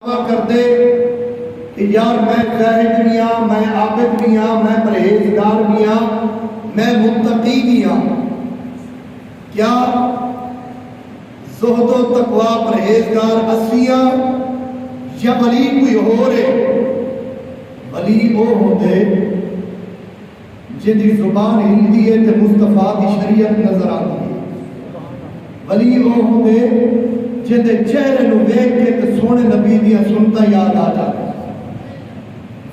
کر دے کہ یار میں زاہد بھی ہاں، میں عابد بھی ہاں، میں پرہیزگار بھی ہاں، میں متقی بھی ہاں۔ کیا زہد و تقوی پرہیزگار اسیاں یا ولی کوئی ہو رہے؟ ولی وہ ہوتے جن کی زبان ہلدی ہے تے مصطفیٰ کی شریعت نظر آتی ہے۔ ولی وہ ہوتے جن کے چہرے نو دیکھ کے تے سونے نبی دیا سنتا یاد آ جاتی۔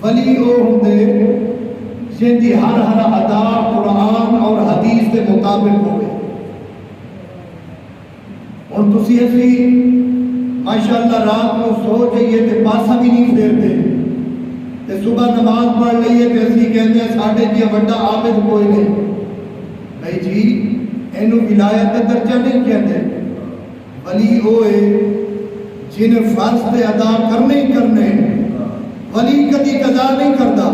ولی وہ ہوتے جن کی ہر ادا قرآن اور حدیث کے مطابق ہوئے۔ اور تسی ایسی ماشاءاللہ رات کو سو جائیے تے پاسا بھی نہیں پھیرتے تے صبح نماز پڑھ لئیے تے اسی کہتے ہیں ساڑھے جی بڑا عابد کوئی نہیں۔ بھائی جی اینو ولایت درجہ نہیں کہتے۔ ولی ہوئے جن فرض تے ادا کرنے ہی کرنے۔ ولی کدی قضا نہیں کرتا۔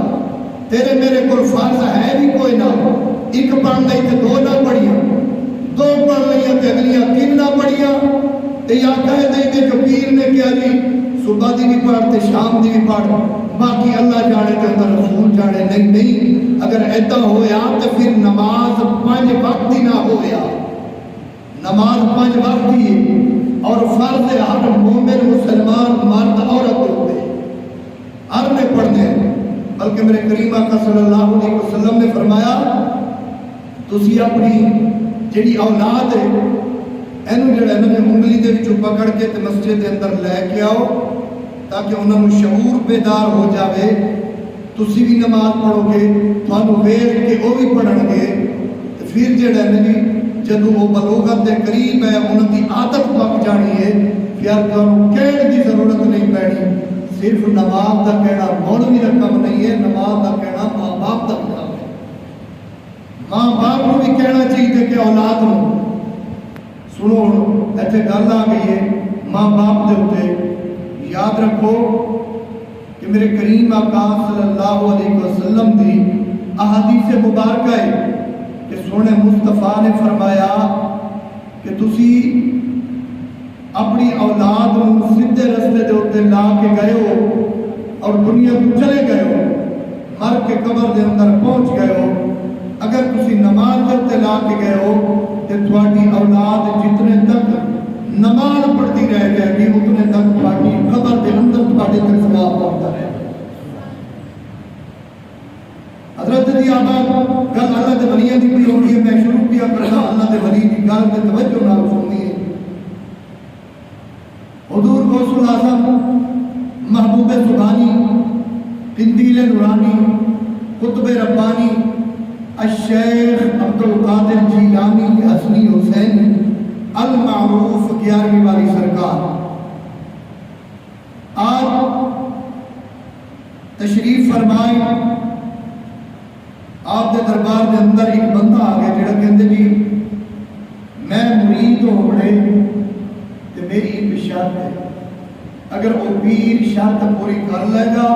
تیرے میرے کو فرض ہے بھی کوئی نہ، ایک پڑھ لئی تے دو نہ پڑھیا، دو پڑھ لئی تے اگلیاں تین نہ پڑھیا، تے یا کہہ دیں کہ جو پیر نے کیا جی صبح دی بھی پڑھ تے شام دی بھی پڑھ، باقی اللہ جانے تے اندر رسول جانے۔ نہیں، اگر ایتا ہویا تو پھر نماز 5 وقت ہی نہ ہویا۔ نماز 5 وقت ہی اور فرض ہر مومن مسلمان مرد عورت ہوتے ہر نے پڑھنے۔ بلکہ میرے کریم آقا صلی اللہ علیہ وسلم نے فرمایا تسی اپنی جڑی اولاد ہے اینو جڑا انہوں نے انگلی دے وچوں پکڑ کے تے مسجد دے اندر لے کے آؤ تاکہ انہوں نے شعور بیدار ہو جاوے۔ تسی بھی نماز پڑھو گے، تھانو ویکھ کے وہ بھی پڑھن گے، پھر جڑا ہے جدوں وہ بلوغت دے قریب ہے انہوں کی عادت پک جانی ہے، پھر تھانو کہنے کی ضرورت نہیں پڑنی۔ صرف نماز دا کہنا مولوی دا کم نہیں ہے، نماز دا کہنا ماں باپ دا کام ہے۔ ماں باپ کو بھی کہنا چاہیے کہ اولاد نو سنو ایتھے گل آ گئی ہے ماں باپ دے ہوتے یاد رکھو کہ میرے کریم آقا صلی اللہ علیہ وسلم دی احادیث مبارکہ ہے کہ سونے مصطفیٰ نے فرمایا کہ تسی اپنی اولاد کو سیدھے رستے دے اوتے لا کے گئے ہو اور دنیا کو چلے گئے ہو، مر کے قبر دے اندر پہنچ گئے ہو، اگر تسی نماز دے اوتے لا کے گئے ہو تے تھوڑی اولاد جتنے تک نماز پڑھتی رہ جائے گی اتنے تک تھوڑی قبر دے اندر تھوڑے تک ثواب پہنچتا رہے گا۔ حضرت دی آباد گل اللہ دے ولیاں دی بھی ہوگی ہے، میں شروع کیا کرنا اللہ دے ولی دی گل تے توجہ نال سننی ہے۔ حضور غوث الاعظم محبوب سبحانی قندیل نورانی قطب ربانی الشیخ عبدالقادر جیلانی حسنی حسین المعروف 11ویں والی سرکار آج تشریف فرمائیں۔ آپ دے دربار دے اندر ایک بندہ آ گیا جڑا کہندے جی میں مرید ہو بڑے تے میری ایک شرط ہے، اگر وہ پیر شرط پوری کر لے گا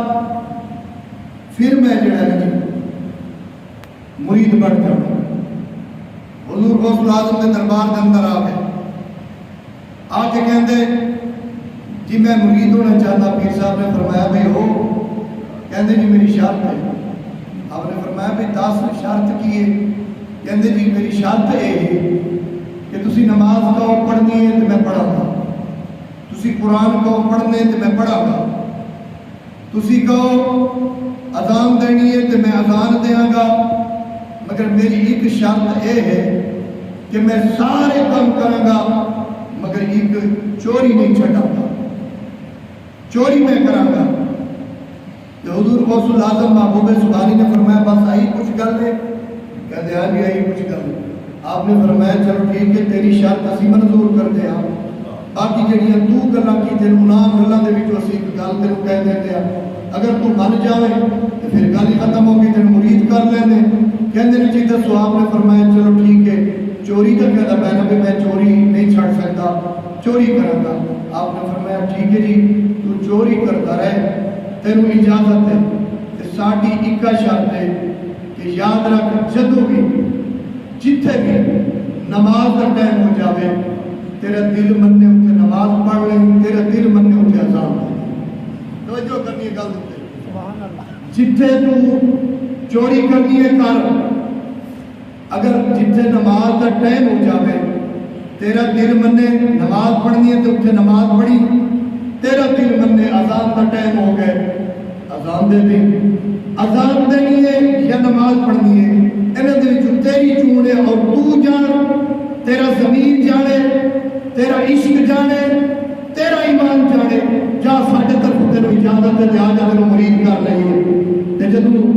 پھر میں جڑا ہے جی مرید بن جاؤں۔ حضور غوث الاعظم کے دربار کے اندر آ گئے، آ کے کہندے جی میں مرید ہونا چاہتا۔ پیر صاحب نے فرمایا بھئی ہو؟ کہندے جی میری شرط ہے۔ آپ نے فرمایا بھئی 10 شرط کی ہے؟ کہندے جی میری شرط یہ ہے کہ تسی نماز کہو پڑھنی ہے تو میں پڑھا گا، تسی قرآن کہو پڑھنے تو میں پڑھا گا، تسی کہو اذان دینی ہے تو میں اذان دیاں گا، مگر میری ایک شرط یہ ہے کہ میں سارے کام کروں گا مگر ایک چوری نہیں چھٹاں گا، چوری میں کراں گا۔ تو حضور غوث الاعظم محبوب سبحانی نے فرمایا بس آئی کچھ گل ہے؟ کہتے ہیں جی آئی کچھ گل ہے۔ آپ نے فرمایا چلو ٹھیک ہے تیری شرط اسی منظور کرتے ہیں، باقی جڑیاں تو گلاں کی تے انام گلاں دے وچوں اسی ایک گل تینوں کہہ دیندے ہیں، اگر تو من جاوے تو پھر گل ہی ختم ہوگی، تینوں مرید کر لیندے۔ کہندے نے جی دسو؟ آپ نے فرمایا چلو ٹھیک ہے چوری کا کہتا پہنا بھی میں چوری نہیں چھڑ سکتا، چوری کروں گا۔ آپ نے فرمایا ٹھیک ہے جی تو چوری کرتا رہے، تینوں اجازت ہے، کہ ساڑھی ایک شرط ہے کہ یاد رکھ جدو بھی جتھے بھی نماز کا ٹائم ہو جاوے تیرا دل مننے ہوتے نماز پڑھ لیں، تیرا دل مننے ہوتے اذان کرنی ہے گل جتھے تو چوری کرنی ہے کر اگر جتھے نماز کا ٹائم ہو جاوے تیرا دل منے نماز پڑھنی ہے تو اتنے نماز پڑھی تیرا دل منے اذان کا ٹائم ہو گئے اذان دے دی اذان دینی ہے یا نماز پڑھنی ہے انہاں دے وچ تیری چون ہے اور تو جان تیرا ضمیر جانے تیرا عشق جانے تیرا ایمان جانے جا ساڈے طرف تینوں اجازت ہے آ جا تینوں مرید کر لئیے تے جدوں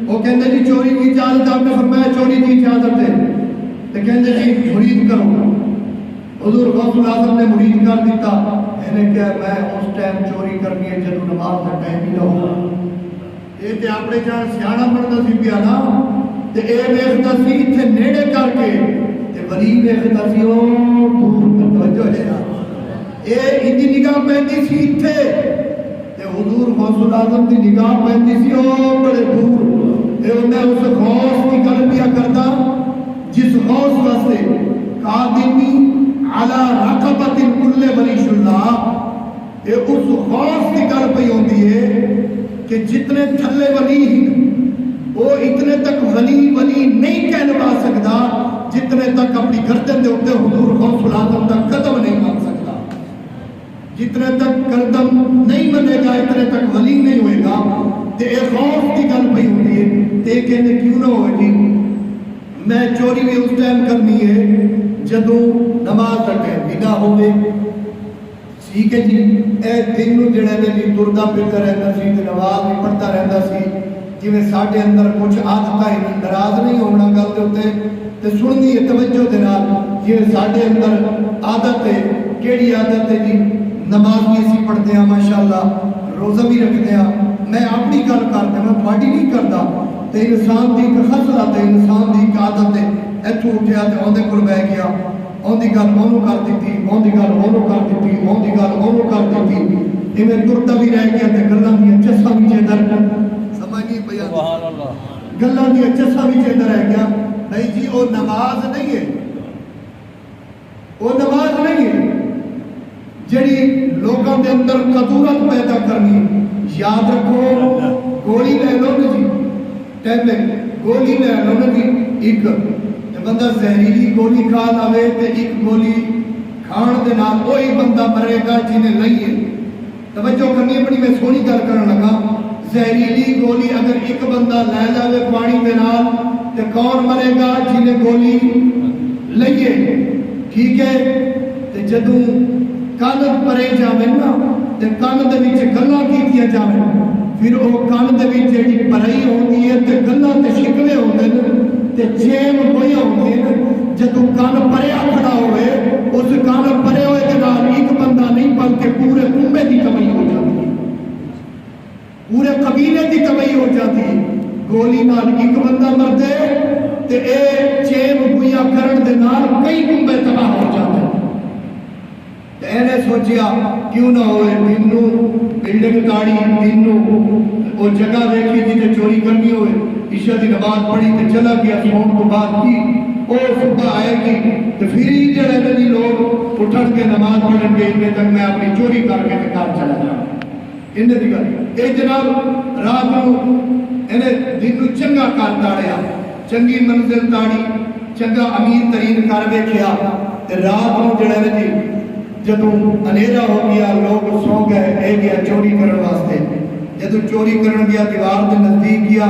وہ کہندے جی چوری کی اجازت آپ نے فرمایا چوری کی اجازت ہے تے کہندے جی مرید کرو حضور غوث الاعظم نے مرید کر دیتا میں نے کہا میں اس ٹائم چوری کرنی ہے جدوں نماز کا ٹائم ہی نہ ہو یہ تے اپنے جان سیاڑا پڑھدا سی پیا نا تے اے ویکھدا سی ایتھے نیڑے کر کے تے ولی ویکھدا سی او دور توجہ ہے اے ایدی نگاہ پیندی سی ایتھے تے حضور غوث الاعظم دی نگاہ پیندی سی او بڑے دور اے انہیں اس غوث کی گل پیا کردا جس غوث واسطے قادمی علی رقبت کل ولی اللہ اے اس غوث کی گل پئی ہوندی ہے کہ جتنے تھلے ولی ہیں وہ اتنے تک ولی نہیں کہلوا سکتا جتنے تک اپنی گردن دے اوپر حضور غوث الاعظم تک قدم نہیں مان سکتا جتنے تک قدم نہیں بنے گا اتنے تک ولی نہیں ہوئے گا تے اے غوث کی گل پئی ہوندی ہے تے کہنے کیوں نہ ہوئے گی میں چوری بھی اس ٹائم کرنی ہے جدوں نماز کا ٹائم بھی نہ ہوئے ٹھیک ہے جی اے دن نو جڑا نے بھی تردا پھردا رہندا سی تے نماز بھی پڑھتا رہندا سی جویں ساڈے اندر کچھ عادتاں ہی ناراض نہیں ہونا گل دے اوتے تے سننی ہے توجہ دے نال جویں ساڈے اندر عادت ہے کیڑی عادت ہے جی نماز بھی اسی پڑھتے ہیں ماشاءاللہ روزہ بھی رکھتے ہیں میں اپنی گل کردا میں تھوڑی نہیں کردا تے انسان دی ایک خصلت ہے انسان دی ایک عادت ہے ایتھوں اٹھیا تے اودے کول بیٹھ گیا اودی گل اونوں کر دتی اودی گل اونوں کر دتی اودی گل اونوں کر دتی ایویں ترتا بھی رہ گیا تے گلاں دی چساں وچ اندر سمجھ نہیں پئی سبحان اللہ گلاں دی چساں وچ اندر رہ گیا نہیں جی او نماز نہیں ہے او نماز نہیں ہے جڑی لوکاں دے اندر قدورت پیدا کرنی یاد رکھو گولی لے لو نا جی ٹیبلٹ گولی لے لو نا جی ایک بندہ زہریلی گولی کھا لاوے تے ایک گولی کھان دے نال وہی بندہ مرے گا جنہیں لئیے توجہ کرنی بڑی میں سونی گل کرن لگا زہریلی گولی اگر ایک بندہ لے جاوے پانی دے نال تے کون مرے گا جنہیں گولی لئیے ٹھیک ہے تے جدوں کان پرے جاوے نا تے کان دے وچ گلاں کیتیاں جاوے پھر او کان دے وچ جڑی پرائی ہوندی ہے تے گلاں تے شکوے ہوندے نے تے چیم کوئی ہوندی ہے جدوں کان پریا کھڑا ہوئے اس کان پرے ہوئے دے نال ایک بندہ نہیں بلکہ پورے کنبے دی تباہی ہو جاتی ہے پورے قبیلے دی تباہی ہو جاتی ہے گولی نال ایک بندہ مردے تے اے چیم گویا کرن دے نال کئی کنبے تباہ ہو جاتے ہیں تے اے نے سوچیا کیوں نہ ہوئے دنوں بلڈنگ تاڑی دنوں وہ جگہ ویکھی جی چوری کرنی ہوئے عشاء دی نماز پڑھی تے چلا گیا سون کو بات کی اور صبح آئے گی تو پھر ہی جڑے نے لوگ اٹھن کے نماز پڑھن گے ان تک میں اپنی چوری کر کے کار چلا جاؤں ان دی گل اے جناب رات نو انہیں دن نو چنگا کار تاڑیا چنگی منزل تاڑی چنگا امیر ترین کار ویکھیا تے رات نو جڑے نے جی جدوں انیرا ہو گیا لوگ سو گئے اے گیا چوری کرن واسطے جدوں چوری کرن گیا دیوار دے نزدیک گیا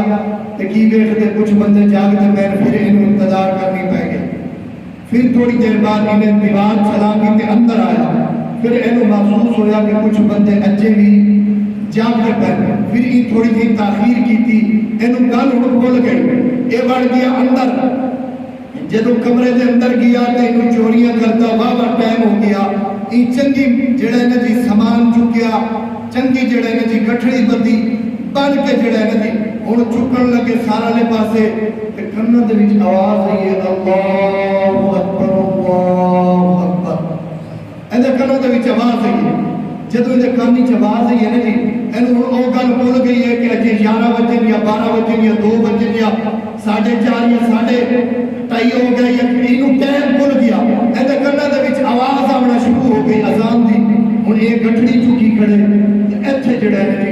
تے کی ویکھتے کچھ بندے جاگتے پے پھر انہوں انتظار کرنی پے گئے پھر تھوڑی دیر بعد انہیں دیوار چلا کے تے اندر آیا پھر انہوں محسوس ہویا کہ کچھ بندے اجے بھی جاگتے پے پھر ان تھوڑی دیر تاخیر کی تھی انہوں گل ہن کھل گئی اے بڑھ گیا اندر جدوں کمرے دے اندر گیا تے انہوں چوریاں کرتا واہ ٹائم ہو گیا این چنگی جڑے نے جی سامان چکیا چنگی جڑے نے جی گٹھڑی بدی بن کے جڑے نے جی ہن چکن لگے سارا لے پاسے تے کناں دے وچ آواز آئی ہے اللہ اکبر اللہ اکبر اندر کناں دے وچ آواز آئی ہے جدوں دے کان وچ آواز آئی ہے نا جی اینوں او گل بول گئی ہے کہ اجے 11 بجے یا 12 بجے یا 2 بجے یا 4:30 یا 2:30 ہو گئے یا اینوں ٹائم بھول گیا اندر کناں دے وچ آواز آونا شروع ہو گئی اذان دی ہن یہ گٹھڑی چکی کھڑے تے ایتھے جڑا ہے جی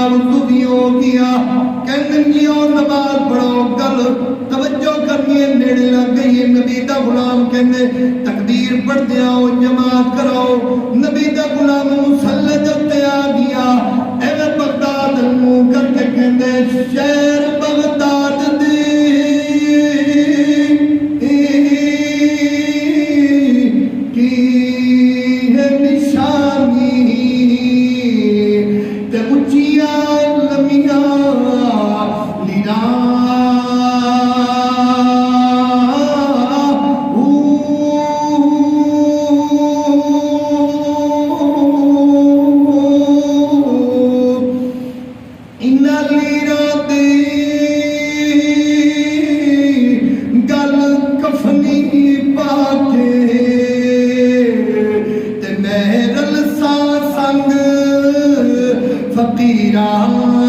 گیا وضو بھی ہو گیا کہنے جی اور نماز پڑھو گل توجہ کرنی ہے نیڑے لگ گئی ہے نبی دا غلام کہنے تکبیر پڑھ دیا جماعت کراؤ نبی دا غلام مصلی دے تے آ گیا ایویں بغداد منہ کر کے کہنے شہر بغداد دی کی ہے نشانی تے اچیاں لمیاں لیران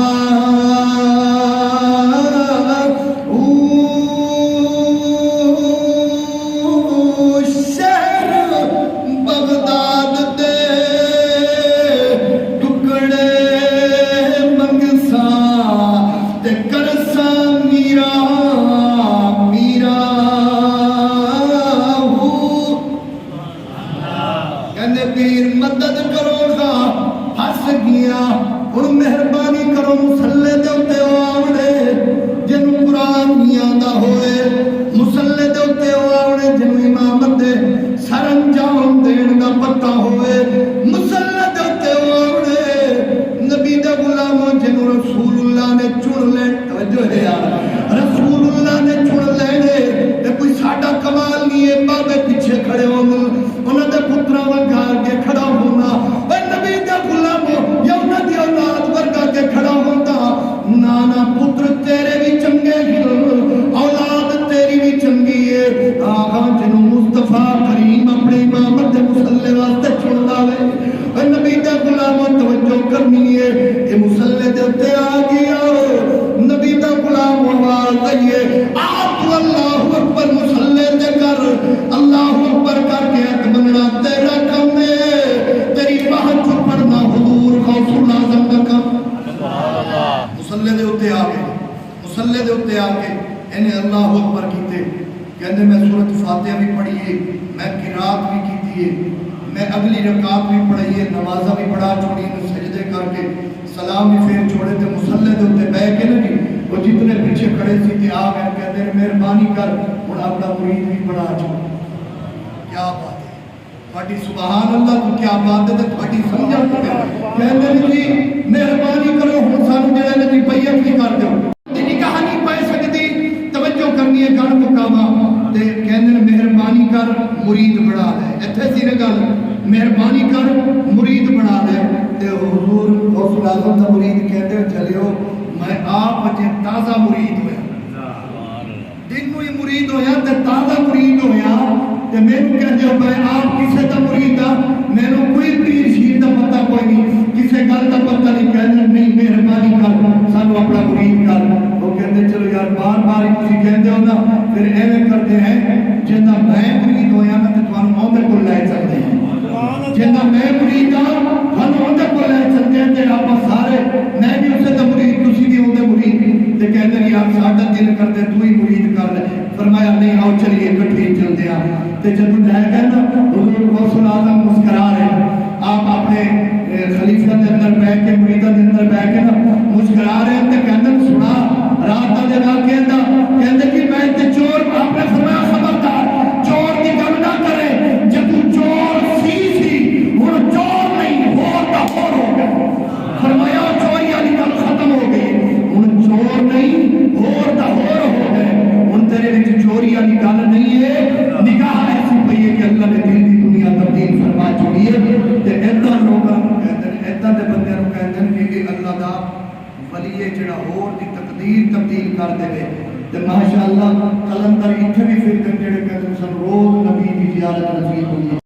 ماشاءاللہ کلندر اتنے بھی پھر روز نبی کی زیارت نصیب ہوئی